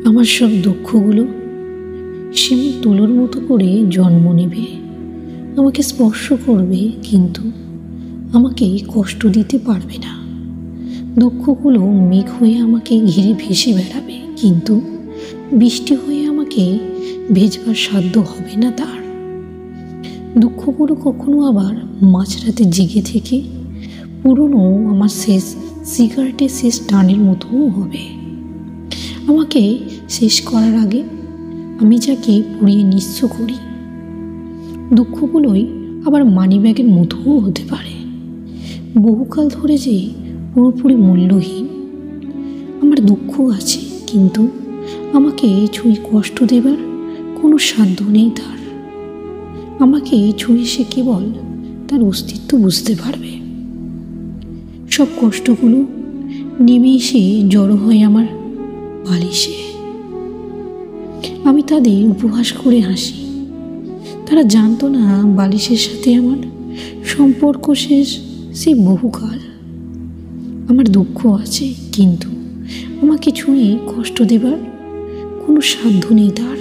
আমার সব দুঃখগুলো শিমুল তুলোর মতো করে জন্ম নেবে, আমাকে স্পর্শ করবে, কিন্তু আমাকে কষ্ট দিতে পারবে না। দুঃখগুলো মেঘ হয়ে আমাকে ঘিরে ভেসে বেড়াবে, কিন্তু বৃষ্টি হয়ে আমাকে ভেজবার সাধ্য হবে না তার। দুঃখগুলো কখনো আবার মাঝরাতে জেগে থেকে পুরনো আমার শেষ সিগারেটের শেষ টানের মতোও হবে। আমাকে শেষ করার আগে আমি যাকে পুড়িয়ে নিঃস্ব করি। দুঃখগুলোই আবার মানিব্যাগের মতোও হতে পারে, বহুকাল ধরে যে পুরোপুরি মূল্যহীন। আমার দুঃখ আছে, কিন্তু আমাকে ছুঁয়ে কষ্ট দেবার কোনো সাধ্য নেই তার। আমাকে ছুঁয়ে সে কেবল তার অস্তিত্ব বুঝতে পারবে। সব কষ্টগুলো নেমে এসে জড়ো হয় আমার বালিশে। আমি তাদের উপহাস করে হাসি। তারা জানতো না বালিশের সাথে আমার সম্পর্ক শেষ সে বহুকাল। আমার দুঃখ আছে, কিন্তু আমাকে ছুঁয়ে কষ্ট দেবার কোনো সাধ্য নেই তার।